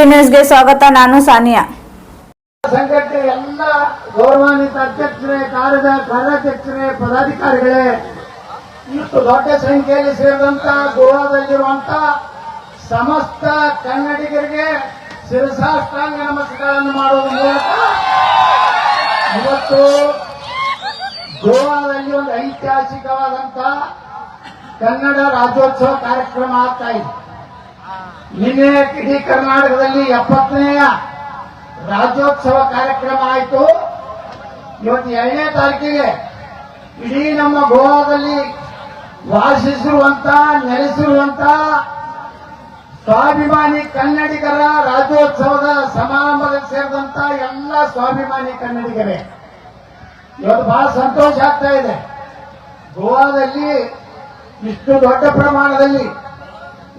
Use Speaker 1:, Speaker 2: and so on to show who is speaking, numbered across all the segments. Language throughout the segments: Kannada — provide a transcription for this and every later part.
Speaker 1: ನ್ಯೂಸ್ಗೆ ಸ್ವಾಗತ. ನಾನು ಸಾನಿಯಾ.
Speaker 2: ಸಂಘಟನೆ ಎಲ್ಲ ಗೌರವಾನ್ವಿತ ಅಧ್ಯಕ್ಷರೇ, ಕಾರ್ಯಾಧ್ಯಕ್ಷರೇ, ಪದಾಧಿಕಾರಿಗಳೇ, ಇಷ್ಟು ದೊಡ್ಡ ಸಂಖ್ಯೆಯಲ್ಲಿ ಸೇರಿದಂತ ಗೋವಾದಲ್ಲಿರುವಂತ ಸಮಸ್ತ ಕನ್ನಡಿಗರಿಗೆ ಶಿರಸಾಷ್ಟಾಂಗ ನಮಸ್ಕಾರವನ್ನು ಮಾಡುವ ಮೂಲಕ ಇವತ್ತು ಗೋವಾದಲ್ಲಿ ಒಂದು ಐತಿಹಾಸಿಕವಾದಂತ ಕನ್ನಡ ರಾಜ್ಯೋತ್ಸವ ಕಾರ್ಯಕ್ರಮ ಆಗ್ತಾ ಇದೆ. ನಿನ್ನೆ ಇಡೀ ಕರ್ನಾಟಕದಲ್ಲಿ 70ನೇ ರಾಜ್ಯೋತ್ಸವ ಕಾರ್ಯಕ್ರಮ ಆಯಿತು. ಇವತ್ತು 2ನೇ ತಾರೀಕಿಗೆ ಇಡೀ ನಮ್ಮ ಗೋವಾದಲ್ಲಿ ವಾಸಿಸಿರುವಂತ ನೆಲೆಸಿರುವಂತ ಸ್ವಾಭಿಮಾನಿ ಕನ್ನಡಿಗರ ರಾಜ್ಯೋತ್ಸವದ ಸಮಾರಂಭದಲ್ಲಿ ಸೇರಿದಂತ ಎಲ್ಲ ಸ್ವಾಭಿಮಾನಿ ಕನ್ನಡಿಗರೇ, ಇವತ್ತು ಬಹಳ ಸಂತೋಷ ಆಗ್ತಾ ಇದೆ. ಗೋವಾದಲ್ಲಿ ಇಷ್ಟು ದೊಡ್ಡ ಪ್ರಮಾಣದಲ್ಲಿ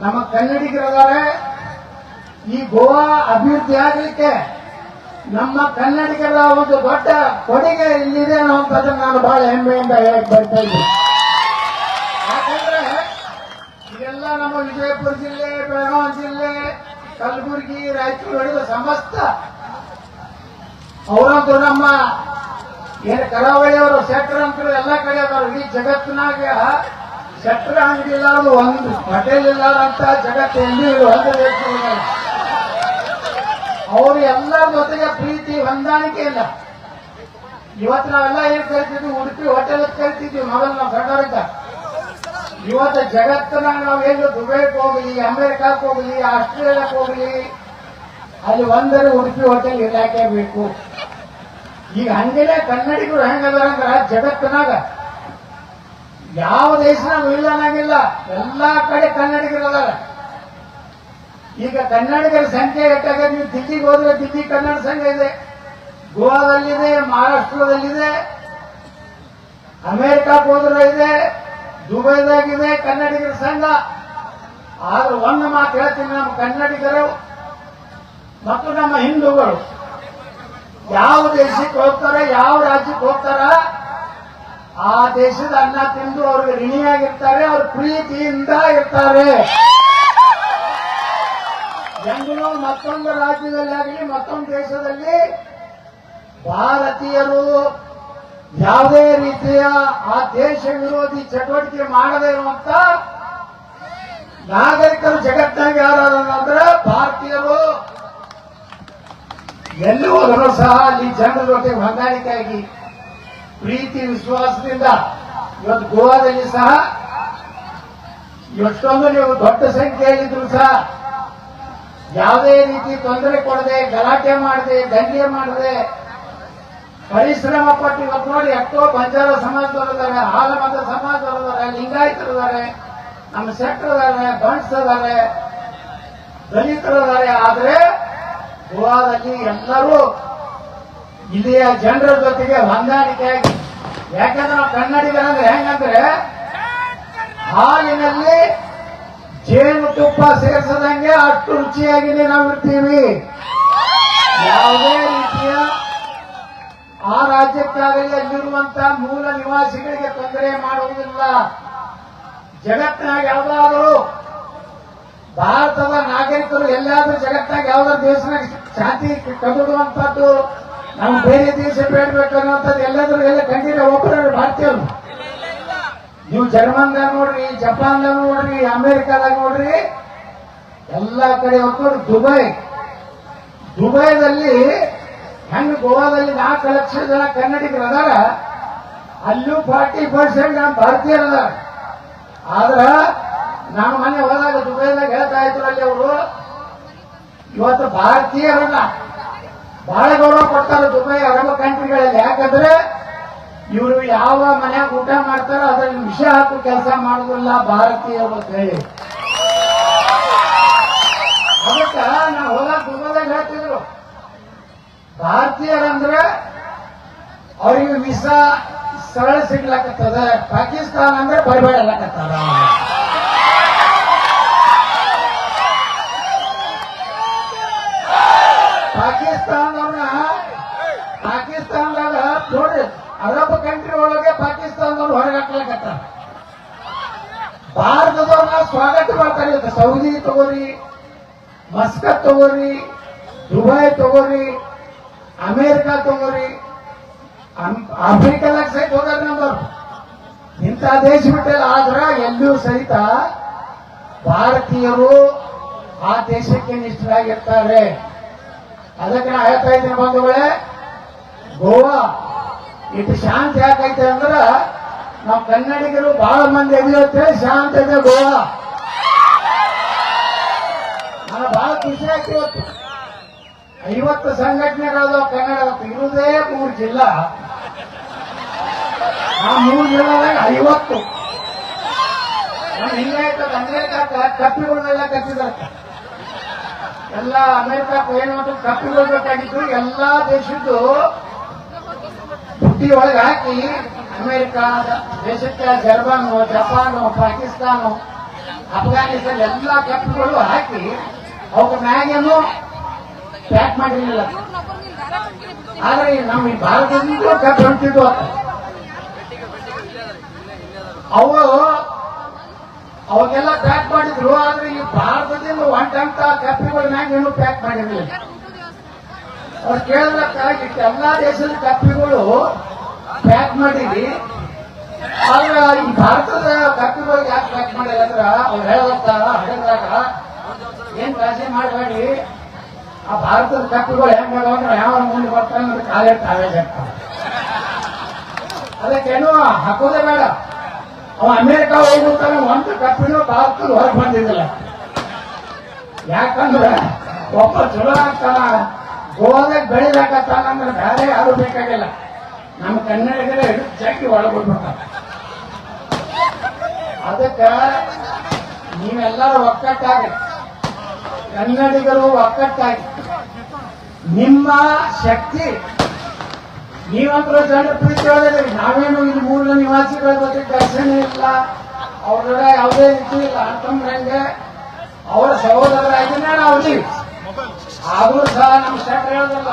Speaker 2: ನಮ್ಮ ಕನ್ನಡಿಗರಿದ್ದಾರೆ. ಈ ಗೋವಾ ಅಭಿವೃದ್ಧಿ ಆಗಲಿಕ್ಕೆ ನಮ್ಮ ಕನ್ನಡಿಗರ ಒಂದು ದೊಡ್ಡ ಕೊಡುಗೆ ಇಲ್ಲಿದೆ ಅನ್ನುವಂಥದ್ದನ್ನು ನಾನು ಬಹಳ ಹೆಮ್ಮೆಯಿಂದ ಹೇಳಕ್ ಬರ್ತಾ ಇದ್ದೀನಿ. ಯಾಕಂದ್ರೆ ಇದೆಲ್ಲ ನಮ್ಮ ವಿಜಯಪುರ ಜಿಲ್ಲೆ, ಬೆಳಗಾವಿ ಜಿಲ್ಲೆ, ಕಲಬುರಗಿ, ರಾಯಚೂರು ಹಿಡಿದ ಸಮಸ್ತ ಅವರಂತೂ ನಮ್ಮ ಏನು ಕರಾವಳಿಯವರು ಶೆಟ್ಟರ್ ಅಂತೂ ಎಲ್ಲ ಕಡೆ ಅವರು ಇಡೀ ಜಗತ್ತಿನಾಗ ಶೆಟ್ಟರ್ ಅಂಗಡಿ ಇಲ್ಲಾರದು ಒಂದು ಹೋಟೆಲ್ ಇಲ್ಲಾರಂತ ಜಗತ್ತು ಎಲ್ಲಿ ಒಂದು ದೇಶದಲ್ಲಿ ಅವರು ಎಲ್ಲರ ಜೊತೆಗೆ ಪ್ರೀತಿ ಹೊಂದಾಣಿಕೆ ಇಲ್ಲ. ಇವತ್ತು ನಾವೆಲ್ಲ ಏನ್ ಕರಿತಿದ್ವಿ, ಉಡುಪಿ ಹೋಟೆಲ್ ಕರಿತಿದ್ವಿ ಮೊದಲು ನಾವು ಸಣ್ಣವರಿದ್ದ. ಇವತ್ತು ಜಗತ್ತಿನಾಗ ನಾವೇನು ದುಬೈಗೆ ಹೋಗಲಿ, ಅಮೆರಿಕಕ್ಕೆ ಹೋಗಲಿ, ಆಸ್ಟ್ರೇಲಿಯಾಕ್ಕೆ ಹೋಗಲಿ, ಅಲ್ಲಿ ಒಂದರೆ ಉಡುಪಿ ಹೋಟೆಲ್ ಇಲಾಖೆ ಬೇಕು. ಈಗ ಹಂಗೇನೆ ಕನ್ನಡಿಗರು ಹೆಂಗದಾರ ಅಂದ್ರ ಜಗತ್ತಿನಾಗ ಯಾವ ದೇಶನಾಗ ಇಲ್ಲ ಅನ್ನಂಗಿಲ್ಲ, ಎಲ್ಲಾ ಕಡೆ ಕನ್ನಡಿಗರು ಅದಾರ. ಈಗ ಕನ್ನಡಿಗರ ಸಂಖ್ಯೆ ಹೆಚ್ಚಾಗ ನೀವು ದಿಲ್ಲಿಗೆ ಹೋದ್ರೆ ದಿಲ್ಲಿ ಕನ್ನಡ ಸಂಘ ಇದೆ, ಗೋವಾದಲ್ಲಿದೆ, ಮಹಾರಾಷ್ಟ್ರದಲ್ಲಿದೆ, ಅಮೆರಿಕಕ್ಕೆ ಹೋದ್ರೆ ಇದೆ, ದುಬೈದಾಗಿದೆ ಕನ್ನಡಿಗರ ಸಂಘ. ಆದ್ರೆ ಒಂದು ಮಾತು ಹೇಳ್ತೀನಿ, ನಮ್ಮ ಕನ್ನಡಿಗರು ಮತ್ತು ನಮ್ಮ ಹಿಂದೂಗಳು ಯಾವ ದೇಶಕ್ಕೆ ಹೋಗ್ತಾರೆ, ಯಾವ ರಾಜ್ಯಕ್ಕೆ ಹೋಗ್ತಾರ, ಆ ದೇಶದ ಅನ್ನ ತಿಂದು ಅವ್ರಿಗೆ ಋಣಿಯಾಗಿರ್ತಾರೆ, ಅವ್ರ ಪ್ರೀತಿಯಿಂದ ಇರ್ತಾರೆ. ಹೆಂಗೂ ಮತ್ತೊಂದು ರಾಜ್ಯದಲ್ಲಿ ಆಗಲಿ ಮತ್ತೊಂದು ದೇಶದಲ್ಲಿ ಭಾರತೀಯರು ಯಾವುದೇ ರೀತಿಯ ಆ ದೇಶ ವಿರೋಧಿ ಚಟುವಟಿಕೆ ಮಾಡದೇ ಇರುವಂತ ನಾಗರಿಕರು ಜಗತ್ತಿನಾಗ ಯಾರಾದ್ರೆ ಭಾರತೀಯರು. ಎಲ್ಲಿ ಹೋದರೂ ಸಹ ಅಲ್ಲಿ ಜನರ ಜೊತೆ ಹೊಂದಾಣಿಕೆಯಾಗಿ ಪ್ರೀತಿ ವಿಶ್ವಾಸದಿಂದ ಇವತ್ತು ಗೋವಾದಲ್ಲಿ ಸಹ ಎಷ್ಟೊಂದು ನೀವು ದೊಡ್ಡ ಸಂಖ್ಯೆಯಲ್ಲಿದ್ರು ಸಹ ಯಾವುದೇ ರೀತಿ ತೊಂದರೆ ಕೊಡದೆ, ಗಲಾಟೆ ಮಾಡದೆ, ದಂಗೆ ಮಾಡದೆ ಪರಿಶ್ರಮ ಪಟ್ಟು ಇವತ್ತು ನೋಡಿ ಎಷ್ಟೋ ಬಂಜಾರ ಸಮಾಜದವರಿದ್ದಾರೆ, ಹಾಲಮತ ಸಮಾಜದವರಿದ್ದಾರೆ, ಲಿಂಗಾಯತರಿದ್ದಾರೆ, ನಮ್ಮ ಶೆಟ್ಟರಿದ್ದಾರೆ, ಬಂಟ್ಸದಾರೆ, ದಲಿತರಿದ್ದಾರೆ. ಆದ್ರೆ ಗೋವಾದಲ್ಲಿ ಎಲ್ಲರೂ ಇಲ್ಲಿಯ ಜನರ ಜೊತೆಗೆ ಹೊಂದಾಣಿಕೆಯಾಗಿ, ಯಾಕಂದ್ರೆ ನಾವು ಕನ್ನಡಿಗರಂದ್ರೆ ಹೆಂಗಂದ್ರೆ ಹಾಲಿನಲ್ಲಿ ಜೇನು ತುಪ್ಪ ಸೇರಿಸದಂಗೆ ಅಷ್ಟು ರುಚಿಯಾಗಿ ನಾವು ಇರ್ತೀವಿ. ಯಾವುದೇ ರೀತಿಯ ಆ ರಾಜ್ಯಕ್ಕಾಗಲಿ ಅಲ್ಲಿರುವಂತ ಮೂಲ ನಿವಾಸಿಗಳಿಗೆ ತೊಂದರೆ ಮಾಡುವುದಿಲ್ಲ. ಜಗತ್ತಿನಾಗ ಯಾವ್ದಾದ್ರು ಭಾರತದ ನಾಗರಿಕರು ಎಲ್ಲಾದ್ರೂ ಜಗತ್ತಿನಾಗ ಯಾವ್ದಾದ್ರು ದೇಶನಾಗ ಶಾಂತಿ ಕದಡುವಂತದ್ದು, ನಾವು ಬೇರೆ ದೇಶ ಬೇಡಬೇಕು ಅನ್ನುವಂಥದ್ದು ಎಲ್ಲಾದ್ರೂ ಎಲ್ಲ ಕಂಡಿರೋ ಒಬ್ಬರು ಭಾರತೀಯರು. ನೀವು ಜರ್ಮನ್ದಾಗ ನೋಡ್ರಿ, ಜಪಾನ್ದಾಗ ನೋಡ್ರಿ, ಅಮೆರಿಕಾದಾಗ ನೋಡ್ರಿ, ಎಲ್ಲಾ ಕಡೆ ಹೊತ್ತು ದುಬೈದಲ್ಲಿ ಹೆಂಗ್ ಗೋವಾದಲ್ಲಿ 4 ಲಕ್ಷ ಜನ ಕನ್ನಡಿಗರು ಅದಾರ, ಅಲ್ಲೂ 40% ಭಾರತೀಯರು ಅದಾರ. ಆದ್ರ ನಾನು ಮನೆ ಹೋದಾಗ ದುಬೈದಾಗ ಹೇಳ್ತಾ ಇದ್ರು, ಅಲ್ಲಿ ಅವರು ಇವತ್ತು ಭಾರತೀಯರನ್ನ ಬಹಳ ಗೌರವ ಕೊಡ್ತಾರೆ ದುಬೈ ಅರಬ್ ಕಂಟ್ರಿಗಳಲ್ಲಿ. ಯಾಕಂದ್ರೆ ಇವರು ಯಾವ ಮನ್ಯಾಗ ಊಟ ಮಾಡ್ತಾರೋ ಅದ್ರಲ್ಲಿ ವಿಷ ಹಾಕು ಕೆಲಸ ಮಾಡೋದಿಲ್ಲ ಭಾರತೀಯರು ಅಂತ ಹೇಳಿ. ಅದಕ್ಕ ನಾವು ಹೋದಾಗ ದುಬೈದಾಗ ಹೇಳ್ತಿದ್ರು, ಭಾರತೀಯರಂದ್ರೆ ಅವ್ರಿಗೆ ವಿಸಾ ಸರಳ ಸಿಗ್ಲಕತ್ತದ, ಪಾಕಿಸ್ತಾನ ಅಂದ್ರೆ ಬರಬೇಡಲಕತ್ತಾರ. ಪಾಕಿಸ್ತಾನದಾಗ ನೋಡ್ರಿ, ಅರಬ್ ಕಂಟ್ರಿ ಒಳಗೆ ಪಾಕಿಸ್ತಾನದವ್ರು ಹೊರಗಾಕ್ಲಕತ್ತಾರ. ಭಾರತದವ್ರನ್ನ ಸ್ವಾಗತ ಮಾಡ್ತಾರೆ. ಸೌದಿ ತಗೋರಿ, ಮಸ್ಕತ್ ತಗೋರಿ, ದುಬೈ ತಗೋರಿ, ಅಮೇರಿಕಾ ತಗೋರಿ, ಆಫ್ರಿಕಾದಾಗ ಸಹಿತ ಹೋಗಾರ ನಮ್ಮವ್ರು. ಇಂಥ ದೇಶ ಬಿಟ್ಟಲ್ಲ. ಆದ್ರ ಎಲ್ಲಿಯೂ ಸಹಿತ ಭಾರತೀಯರು ಆ ದೇಶಕ್ಕೆ ನಿಷ್ಠರಾಗಿರ್ತಾರೆ. ಅದಕ್ಕೆ ನಾ ಹೇಳ್ತಾ ಇದ್ದೀನಿ ಬಂಧುಗಳೇ, ಗೋವಾ ಇಟ್ಟು ಶಾಂತಿ ಯಾಕೈತೆ ಅಂದ್ರ ನಾವು ಕನ್ನಡಿಗರು ಬಹಳ ಮಂದಿ ಎದಿರುತ್ತೆ, ಶಾಂತಿ ಇದೆ ಗೋವಾ. ನನಗೆ ಬಹಳ ಖುಷಿ ಆಯ್ತು. ಇವತ್ತು 50 ಸಂಘಟನೆಗಳು ಕನ್ನಡ ಇರುವುದೇ 3 ಜಿಲ್ಲಾ. ಆ 3 ಜಿಲ್ಲಾದಾಗ 50 ಹಿಂಗಾಯ್ತದ. ಅಮೆರಿಕಾಕ ಕಪ್ಪಿಗಳನ್ನೆಲ್ಲ ಕಟ್ಟಿದಾರ. ಎಲ್ಲ ಅಮೆರಿಕಕ್ಕೆ ಏನು ಕಪ್ಪಿಗಳು ಬೇಕಾಗಿತ್ತು. ಎಲ್ಲಾ ದೇಶದ್ದು ಬುಟ್ಟಿ ಒಳಗೆ ಹಾಕಿ ಅಮೆರಿಕ ದೇಶಕ್ಕೆ ಜರ್ಮನ್, ಜಪಾನ್, ಪಾಕಿಸ್ತಾನ, ಅಫ್ಘಾನಿಸ್ತಾನ ಎಲ್ಲ ಕಪ್ಪಿಗಳು ಹಾಕಿ ಅವಕ್ಕೆ ಮ್ಯಾಗೇನು ಪ್ಯಾಕ್ ಮಾಡಿರಲಿಲ್ಲ. ಆದ್ರೆ ನಮ್ಮ ಈ ಭಾರತದಿಂದ ಕಪ್ಪು ಹೊಂಟಿದ್ವು. ಅವಾಗೆಲ್ಲ ಪ್ಯಾಕ್ ಮಾಡಿದ್ರು. ಆದ್ರೆ ಈ ಭಾರತದಿಂದ ಹೊಂಟಂತ ಕಪ್ಪಿಗಳ ಮ್ಯಾಗ ಏನು ಪ್ಯಾಕ್ ಮಾಡಿರಲಿಲ್ಲ. ಅವ್ರು ಕೇಳಿದ್ರೆ ಎಲ್ಲಾ ದೇಶದ ಕಪ್ಪಿಗಳು ಪ್ಯಾಕ್ ಮಾಡಿರಿ, ಆದ್ರೆ ಈ ಭಾರತದ ಕಪ್ಪಿಗಳಿಗೆ ಯಾಕೆ ಪ್ಯಾಕ್ ಮಾಡಿಲ್ಲ ಅಂದ್ರ ಅವ್ರು ಹೇಳತ್ತ ಹಡಗ್ರಾಗ ಏನ್ ಕಾಳಜಿ ಮಾಡಬೇಡಿ, ಆ ಭಾರತದ ಕಪ್ಪಿಗಳು ಹೆಂಗ ಯಾವ ಮುಂದೆ ಬರ್ತಾನೆ ಅಂದ್ರೆ ಕಾಲೇ ತಾವೇ ಜಾಗ್ತಾವೆ. ಅದಕ್ಕೇನು ಹಾಕೋದೇ ಬೇಡ. ಅವ ಅಮೆರಿಕ ಹೋಗ್ಬಿಡ್ತಾನೆ, ಒಂದು ಕಪ್ಪಿನೂ ಭಾರತದ ಹೊರಗೆ ಬಂದಿದ್ದಿಲ್ಲ. ಯಾಕಂದ್ರೆ ಒಬ್ಬ ಚಲೋ ಆಗ್ತಾನ, ಗೋವಾದಾಗ ಬೆಳಿದಾಕತ್ತಾನಂದ್ರೆ ಬೇರೆ ಯಾರು ಬೇಕಾಗಿಲ್ಲ. ನಮ್ಮ ಕನ್ನಡಿಗರೇ ಹಿಡಿದು ಜಗ್ಗಿ ಒಳಗೊಂಡ್ಬಿಡ್ತಾರೆ. ಅದಕ್ಕ ನೀವೆಲ್ಲರೂ ಒಕ್ಕಟ್ಟಾಗಿ, ಕನ್ನಡಿಗರು ಒಕ್ಕಟ್ಟಾಗಿ, ನಿಮ್ಮ ಶಕ್ತಿ ನೀವಂತರೂ ಜನರ ಪ್ರೀತಿ ಒಳಗಿದ್ರಿ. ನಾವೇನು ಇಲ್ಲಿ ಮೂಲ ನಿವಾಸಿಗಳ ಜೊತೆ ಘರ್ಷಣೆ ಇಲ್ಲ, ಅವ್ರ ಯಾವುದೇ ರೀತಿ ಇಲ್ಲ. ಅಂತಂದ್ರಂಗೆ ಅವರ ಸಹೋದರರಾಗಿನೇ ನಾವು ಇಲ್ಲಿ. ಆದ್ರೂ ಸಹ ನಮ್ಮ ಶಕ್ತಿ ಹೇಳೋದಿಲ್ಲ.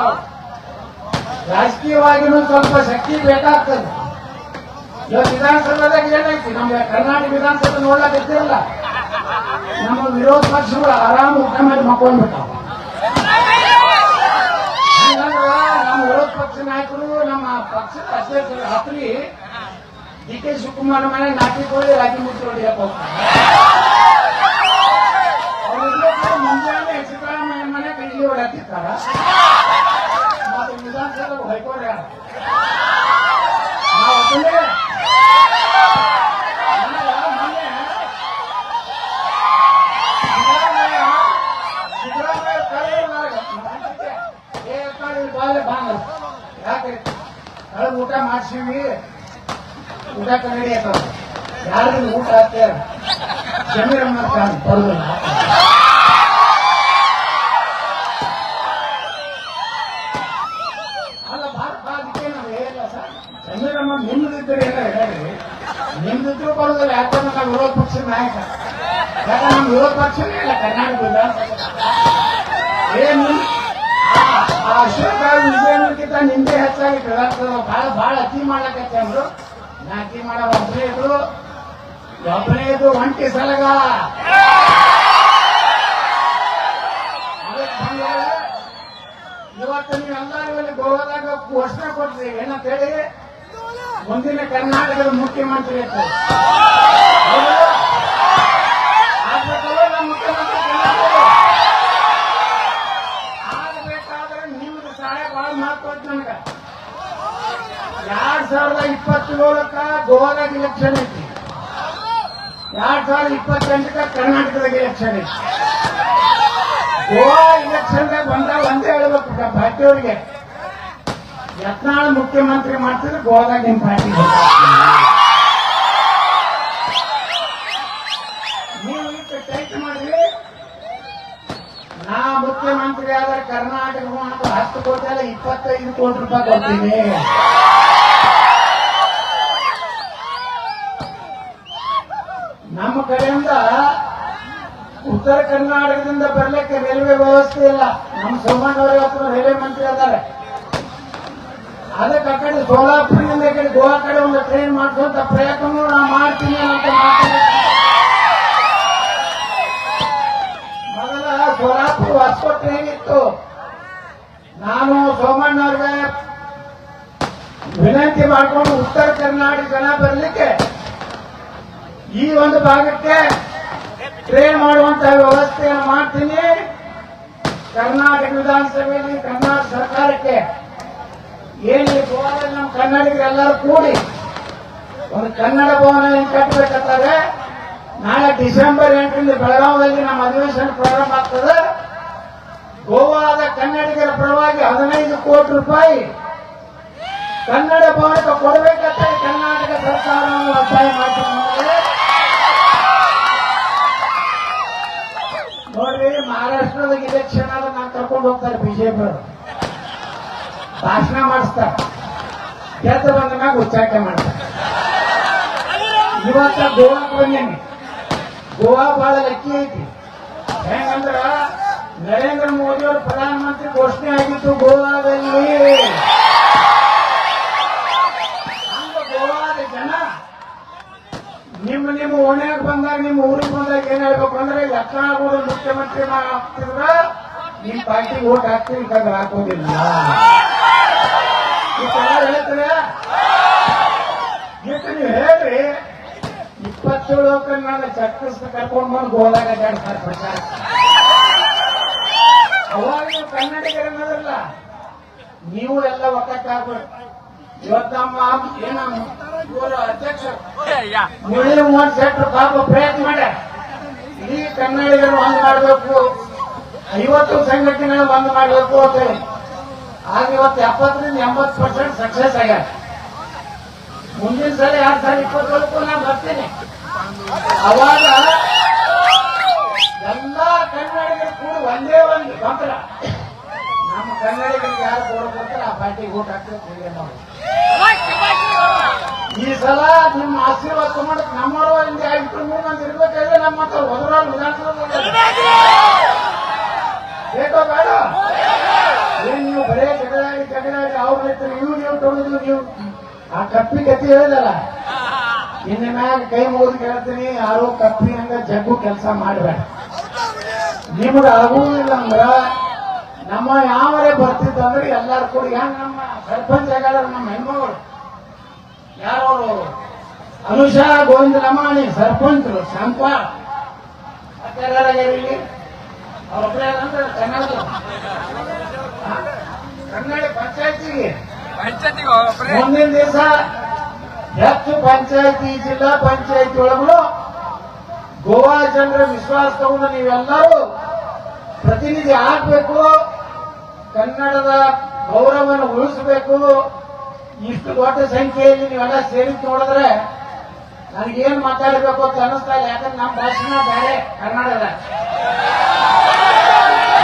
Speaker 2: ರಾಜಕೀಯವಾಗಿನೂ ಸ್ವಲ್ಪ ಶಕ್ತಿ ಬೇಕಾಗ್ತದೆ. ಇವತ್ತು ವಿಧಾನಸಭೆದಾಗ ಏನೈತಿ, ನಮ್ಗೆ ಕರ್ನಾಟಕ ವಿಧಾನಸಭೆ ನೋಡ್ಲಕ್ಕೆ ಇದ್ದಿರಲ್ಲ. ನಮ್ಮ ವಿರೋಧ ಪಕ್ಷಗಳು ಆರಾಮ ಊಟ ಮಾಡಿ ಮಕ್ಕೊಂಡ್ಬಿಟ್ಟಾವ. ಹಂಗಂದ್ರ ನಮ್ಮ ವಿರೋಧ ಪಕ್ಷ ನಾಯಕರು, ನಮ್ಮ ಪಕ್ಷದ ಅಧ್ಯಕ್ಷರು ಹತ್ರಿ ಡಿ.ಕೆ. ಶಿವಕುಮಾರ್ ಮನೆ ನಾಟಿಕೊಳ್ಳಿ ರಾಗಿ ಮುಚ್ಚಿ ಹೊಡಿಯಕ್ಕೆ ಹೋಗ್ತಾರೆ. ಅವ್ರು ಮುಂಜಾನೆ ಸಿದ್ದರಾಮಯ್ಯ ಮನೆ ಕೈಲಿ ಹೊಡತ್ತಿರ್ತಾರ. ಮತ್ತೆ ವಿಧಾನಸಭೆ ಹೈಕೋರ್ಟ್ ನಾವು ಅದನ್ನೇ ಯಾಕೆ ಕಳೆದ ಊಟ ಮಾಡ್ಸೀವಿ, ಊಟ ಕನ್ನಡಿ ಆಗ್ತಾವ. ಯಾರಿಗೂ ಊಟ ಆಗ್ತೇ ಜಮೀರಮ್ಮ ಬರುದಿಲ್ಲ. ಅಲ್ಲ ಅದಕ್ಕೆ ನಾವು ಹೇಳಿಲ್ಲ ಸರ್. ಜಮೀರಮ್ಮ ನಿಮ್ದಿದ್ರೆ ಎಲ್ಲ ಹೇಳಿ, ನಿಮ್ದಿದ್ರು ಬರುದಿಲ್ಲ. ಯಾಕಂದ್ರೆ ನಾವು ವಿರೋಧ ಪಕ್ಷದ ನಾಯಕ. ಯಾಕಂದ್ರೆ ನಮ್ಮ ವಿರೋಧ ಪಕ್ಷನೇ ಇಲ್ಲ ಕರ್ನಾಟಕ ವಿಧಾನಸಭೆ. ಏನು ಅಶೋಕ ವಿಜಯನಕ್ಕಿಂತ ನಿಂದೆ ಹೆಚ್ಚಾಗಿ ಬಹಳ ಅತಿ ಮಾಡ್ಲಕತ್ತೆ ಅಂದ್ರು. ನಾ ಅತಿ ಮಾಡ ಒಬ್ಬನೇ ಇದ್ರು ಒಂಟಿ ಸಲಗ. ಇವತ್ತು ನೀವೆಲ್ಲರೂ ಇಲ್ಲಿ ಗೋವಾದಾಗ ಘೋಷಣೆ ಕೊಡ್ತೀವಿ ಏನಂತ ಹೇಳಿ, ಮುಂದಿನ ಕರ್ನಾಟಕದ ಮುಖ್ಯಮಂತ್ರಿ ಇರ್ತಾರೆ. ಆಗ್ಬೇಕಲ್ಲ ನಮ್ಮ ಮುಖ್ಯಮಂತ್ರಿ ಆಗ್ಬೇಕಾದ್ರೆ ನಿಮ್ದು ಸಹಾಯ ಬಹಳ ಮಹತ್ವ ಐತಿ ನನಗೆ. 2027ಕ್ಕ ಗೋವಾದಾಗ ಇಲೆಕ್ಷನ್ ಐತಿ, 2028ಕ್ಕ ಕರ್ನಾಟಕದಾಗ ಇಲೆಕ್ಷನ್ ಐತಿ. ಗೋವಾ ಇಲೆಕ್ಷನ್ದಾಗ ಬಂದಾಗ ಒಂದೇ ಹೇಳ್ಬೇಕು ಪಾರ್ಟಿಯವರಿಗೆ, ಯತ್ನಾಳ ಮುಖ್ಯಮಂತ್ರಿ ಮಾಡ್ತಿದ್ರೆ ಗೋವಾದಾಗ ನಿಮ್ ಪಾರ್ಟಿ ನೀವು ಇಷ್ಟು ಟೈಟ್ ಮಾಡಿದ್ರಿ. ನಾ ಮುಖ್ಯಮಂತ್ರಿ ಆದ್ರೆ ಕರ್ನಾಟಕ 10 ಕೋಟಿ ಅಲ್ಲ 25 ಕೋಟಿ ರೂಪಾಯಿ ಕೊಡ್ತೀನಿ. ನಮ್ಮ ಕಡೆಯಿಂದ ಉತ್ತರ ಕರ್ನಾಟಕದಿಂದ ಬರ್ಲಿಕ್ಕೆ ರೈಲ್ವೆ ವ್ಯವಸ್ಥೆ ಇಲ್ಲ. ನಮ್ಮ ಸೋಮಣ್ಣವರು ಇವತ್ತು ರೈಲ್ವೆ ಮಂತ್ರಿ ಅದಾರೆ. ಅದಕ್ಕೆ ಆ ಕಡೆ ಸೋಲಾಪುರದಿಂದ ಈ ಕಡೆ ಗೋವಾ ಕಡೆ ಒಂದು ಟ್ರೈನ್ ಮಾಡಿಸುವಂತ ಪ್ರಯತ್ನ ನಾ ಮಾಡ್ತೀನಿ ಅಂತ ಮೊದಲ ಸೋಲಾಪುರ ವಾಸ್ಕೋ ಟ್ರೈನ್ ಇತ್ತು. ನಾನು ಸೋಮಣ್ಣವ್ರಿಗೆ ವಿನಂತಿ ಮಾಡಿಕೊಂಡು ಉತ್ತರ ಕರ್ನಾಟಕ ಜನ ಬರಲಿಕ್ಕೆ ಈ ಒಂದು ಭಾಗಕ್ಕೆ ಟ್ರೈನ್ ಮಾಡುವಂತ ವ್ಯವಸ್ಥೆಯನ್ನು ಮಾಡ್ತೀನಿ. ಕರ್ನಾಟಕ ವಿಧಾನಸಭೆಯಲ್ಲಿ ಕರ್ನಾಟಕ ಸರ್ಕಾರಕ್ಕೆ ಏನಿ ಗೋವಾದಲ್ಲಿ ನಮ್ಮ ಕನ್ನಡಿಗರೆಲ್ಲರೂ ಕೂಡಿ ಒಂದು ಕನ್ನಡ ಭವನ ಏನು ಕಟ್ಟಬೇಕಂತಾರೆ. ನಾಳೆ ಡಿಸೆಂಬರ್ 8ರಿಂದ ಬೆಳಗಾವಿಯಲ್ಲಿ ನಮ್ಮ ಅಧಿವೇಶನ ಪ್ರಾರಂಭ ಆಗ್ತದೆ. ಗೋವಾದ ಕನ್ನಡಿಗರ ಪರವಾಗಿ 15 ಕೋಟಿ ರೂಪಾಯಿ ಕನ್ನಡ ಭವನಕ್ಕೆ ಕೊಡಬೇಕಂತ ಕರ್ನಾಟಕ ಸರ್ಕಾರವನ್ನು ಒತ್ತಾಯ ಮಾಡ್ತಿದ್ದಾರೆ. ನೋಡ್ರಿ, ಮಹಾರಾಷ್ಟ್ರದ ಇಲೆಕ್ಷನ್ ಆದ್ರೆ ನಾನು ಕರ್ಕೊಂಡು ಹೋಗ್ತಾರೆ ಬಿಜೆಪಿ ಭಾಷಣ ಮಾಡಿಸ್ತಾರೆ, ಗೆದ್ದು ಬಂದ ಮ್ಯಾಗ ಉಚ್ಚಾಟನೆ ಮಾಡ್ತಾರೆ. ಇವತ್ತ ಗೋವಾಕ್ಕೆ ಬಂದೇನಿ. ಗೋವಾ ಬಹಳ ಲಕ್ಕಿ ಐತಿ. ಹೆಂಗಂದ್ರ ನರೇಂದ್ರ ಮೋದಿ ಅವರು ಪ್ರಧಾನಮಂತ್ರಿ ಘೋಷಣೆ ಆಗಿತ್ತು ಗೋವಾದಲ್ಲಿ. ಗೋವಾದ ಜನ ನಿಮ್ಮ ಓಣ್ಯಾಗ ಬಂದಾಗ, ನಿಮ್ಮ ಊರಿಗೆ ಬಂದಾಗ ಏನ್ ಹೇಳ್ಬೇಕು ಅಂದ್ರೆ, ಲಕ್ಷಣಗಳು ಮುಖ್ಯಮಂತ್ರಿ ಆಗ್ತಿದ್ರ ನಿಮ್ ಪಾರ್ಟಿಗೆ ಓಟ್ ಹಾಕ್ತೀವಿ, ಇದ್ದಾಗ ಹಾಕೋದಿಲ್ಲ ಹೇಳ್ತೀರ. ಈಗ ನೀವು ಹೇಳ್ರಿ, 27 ನನ್ನ ಚಕ್ರಿಸ್ ಕರ್ಕೊಂಡು ಬಂದು ಗೋದಾಗ ಅಡ್ಡಾಡ್ತಾರೆ ಪ್ರಚಾರ. ಅವಾಗ ನೀವು ಕನ್ನಡಿಗರನ್ನೋದಿಲ್ಲ, ನೀವು ಎಲ್ಲ ಒಕ್ಕಟ್ಟಾಗ್ಬೇಕು. ಇವತ್ತು ನಮ್ಮ ಏನ ಅಧ್ಯಕ್ಷ ಮುರಳಿ ಮೋಹನ್ ಶೆಟ್ಟರ್ ಪಾಪ ಪ್ರಯತ್ನ ಮಾಡ್ಯಾರ. ಇಡೀ ಕನ್ನಡಿಗರು ಒಂದ್ ಮಾಡಬೇಕು, 50 ಸಂಘಟನೆಗಳು ಬಂದ್ ಮಾಡಬೇಕು ಅಂತ ಹೇಳಿ. ಆಗ ಇವತ್ತು 70ರಿಂದ 80% ಸಕ್ಸಸ್ ಆಗ್ಯಾರ. ಮುಂದಿನ ಸಲ 2027 ನಾನು ಬರ್ತೀನಿ. ಅವಾಗ ಎಲ್ಲಾ ಕನ್ನಡಿಗರು ಕೂಡ ಒಂದೇ ಒಂದು ಪತ್ರ, ನಮ್ಮ ಕನ್ನಡಿಗರಿಗೆ ಯಾರು ಕೊಡ್ತಾರೆ ಆ ಪಾರ್ಟಿಗೆ ಓಟ್ ಹಾಕ್ತೇವೆ. ಈ ಸಲ ನಿಮ್ಮ ಆಶೀರ್ವಾದ ತಗೊಂಡು ನಮ್ಮವರು 2-3 ಮಂದಿ ಇರ್ಬೇಕಾದ್ರೆ ನಮ್ಮ ಹೊಸರಾಲ್ ವಿಧಾನಸಭೆ ಬೇಕೋ ಬೇಡ? ಏನ್ ನೀವು ಬರೇ ಜಗಳಾಡಿ ಅವ್ರ ರೈತರು ನೀವು ತೊಗೊಂಡು ನೀವು ಆ ಕಪ್ಪಿ ಗತಿ ಹೇಳಿದಲ್ಲ, ಇನ್ನ ಮ್ಯಾಗ ಕೈ ಮುಗಿದು ಕೇಳ್ತೀನಿ, ಯಾರು ಕಪ್ಪಿ ಹಂಗ ಜಗ್ಗು ಕೆಲಸ ಮಾಡಬೇಡ. ನಿಮ್ಗೆ ಆಗುವುದಿಲ್ಲ ಅಂದ್ರ ನಮ್ಮ ಯಾವರೇ ಬರ್ತಿದ್ದಂದ್ರೆ ಎಲ್ಲಾರು ಕೂಡ ಹೆಂಗ್ ನಮ್ಮ ಸರ್ಪಂಚ್ ಆಗಾರ ನಮ್ಮ ಹೆಣ್ಮಗಳು ಯಾರವರು ಅನುಷಾ ಗೋವಿಂದ ಲಮಾಣಿ ಸರ್ಪಂಚರು ಸಂಪಾಳ್ ಇಲ್ಲಿ ಅವ್ರೊಬ್ಬರೇ ಅಂದ್ರೆ ಕನ್ನಡ ಪಂಚಾಯತಿಗೆ ಮುಂದಿನ ದಿವಸ ಹೆಚ್ಚು ಪಂಚಾಯತಿ ಜಿಲ್ಲಾ ಪಂಚಾಯತಿ ಒಳಗೂ ಗೋವಾ ಜನರ ವಿಶ್ವಾಸ ತಗೊಂಡು ನೀವೆಲ್ಲರೂ ಪ್ರತಿನಿಧಿ ಆಗ್ಬೇಕು, ಕನ್ನಡದ ಗೌರವವನ್ನು ಉಳಿಸಬೇಕು. ಇಷ್ಟು ದೊಡ್ಡ ಸಂಖ್ಯೆಯಲ್ಲಿ ನೀವೆಲ್ಲ ಸೇರಿ ನೋಡಿದ್ರೆ ನನಗೇನ್ ಮಾತಾಡಬೇಕು ಅಂತ ಅನಿಸ್ತಾ ಇಲ್ಲ. ಯಾಕಂದ್ರೆ ನಮ್ಮ ಭಾಷಣ ಬೇರೆ ಕನ್ನಡದ.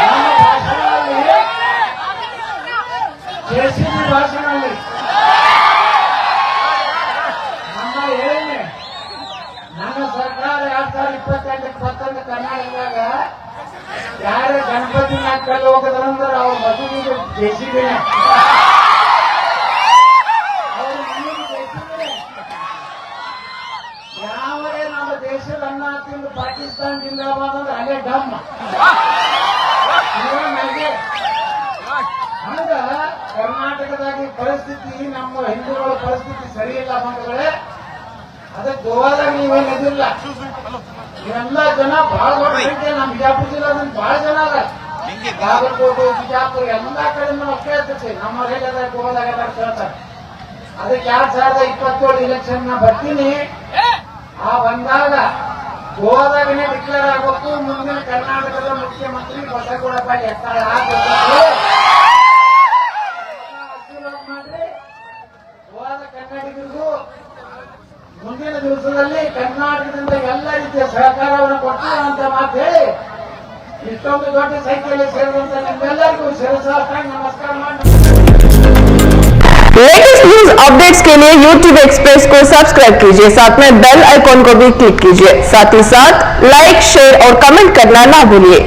Speaker 2: ನಮ್ಮ ಭಾಷಣದಲ್ಲಿ ಜೆಸಿಬಿ ಭಾಷಣದಲ್ಲಿ ನಮ್ಮ ಹೇಳಿ ನನ್ನ ಸರ್ಕಾರ 2028-21 ಕರ್ನಾಟಕದಾಗ ಯಾರೇ ಗಣಪತಿ ನಾಲ್ಕಲ್ಲಿ ಹೋಗದ್ರಂದ್ರೆ ಅವ್ರ ಮದುವೆಗೆ ಜೆಸಿಬಿನೇ, ಅವ್ರ ಮನೆಗೆ ಜೆಸಿಬಿನೇ. ಯಾವರೇ ನಮ್ಮ ದೇಶದ ಅನ್ನ ತಿಂದು ಪಾಕಿಸ್ತಾನ ಜಿಂದಾಬಾದ್ ಅಂದ್ರೆ ಅಲ್ಲೇ ಡಮ್ಮ. ಹಂಗ ಕರ್ನಾಟಕದಾಗಿ ಪರಿಸ್ಥಿತಿ, ನಮ್ಮ ಹಿಂದೂಗಳ ಪರಿಸ್ಥಿತಿ ಸರಿ ಇಲ್ಲ ಬಂಧುಗಳೇ. ಅದಕ್ಕೆ ಗೋವಾದಾಗ ನೀವೇನಿದಿಲ್ಲ, ಇವೆಲ್ಲ ಜನ ಬಹಳ ದೊಡ್ಡ ಸಂಖ್ಯೆ. ನಮ್ಮ ಬಿಜಾಪುರ ಜಿಲ್ಲಾದಲ್ಲಿ ಬಹಳ ಜನ ಅದ. ಬಾಗಲಕೋಟೆ, ಬಿಜಾಪುರ ಎಲ್ಲಾ ಕಡೆ ನಾವು ಕೇಳ್ತಿರ್ತೀವಿ. ನಮ್ಮ ರೇಖಾದಾಗ ಗೋವಾದಾಗ ಕೇಳ್ತಾರೆ. ಅದಕ್ಕೆ 2027 ಇಲೆಕ್ಷನ್ ನಾ ಬರ್ತೀನಿ. ಆ ಬಂದಾಗ ಗೋವಾದಾಗನೇ ಡಿಕ್ಲೇರ್ ಆಗಬೇಕು, ಮುಂದಿನ ಕರ್ನಾಟಕದ ಮುಖ್ಯಮಂತ್ರಿ ಬಸವಗೌಡ ಎತ್ತಾಳ ಆಗಬೇಕು. ಆಶೀರ್ವಾದ ಮಾಡ್ರಿ. ಗೋವಾದ ಕನ್ನಡಿಗರಿಗೂ ಮುಂದಿನ ದಿವಸದಲ್ಲಿ ಕರ್ನಾಟಕದಿಂದ ಎಲ್ಲ ರೀತಿಯ ಸಹಕಾರವನ್ನು ಕೊಡ್ತೀವಿ ಅಂತ ಮಾತು ಹೇಳಿ, ಇಷ್ಟೊಂದು ದೊಡ್ಡ ಸಂಖ್ಯೆಯಲ್ಲಿ ಸೇರಿದಂತ ನಿಮ್ಮೆಲ್ಲರಿಗೂ ಶಿರಸಾಷ್ಟಾಂಗ ನಮಸ್ಕಾರ ಮಾಡಿ
Speaker 3: लेटेस्ट न्यूज अपडेट्स के लिए YouTube एक्सप्रेस को सब्सक्राइब कीजिए, साथ में बेल आइकॉन को भी क्लिक कीजिए। साथ ही साथ लाइक, शेयर और कमेंट करना ना भूलिए।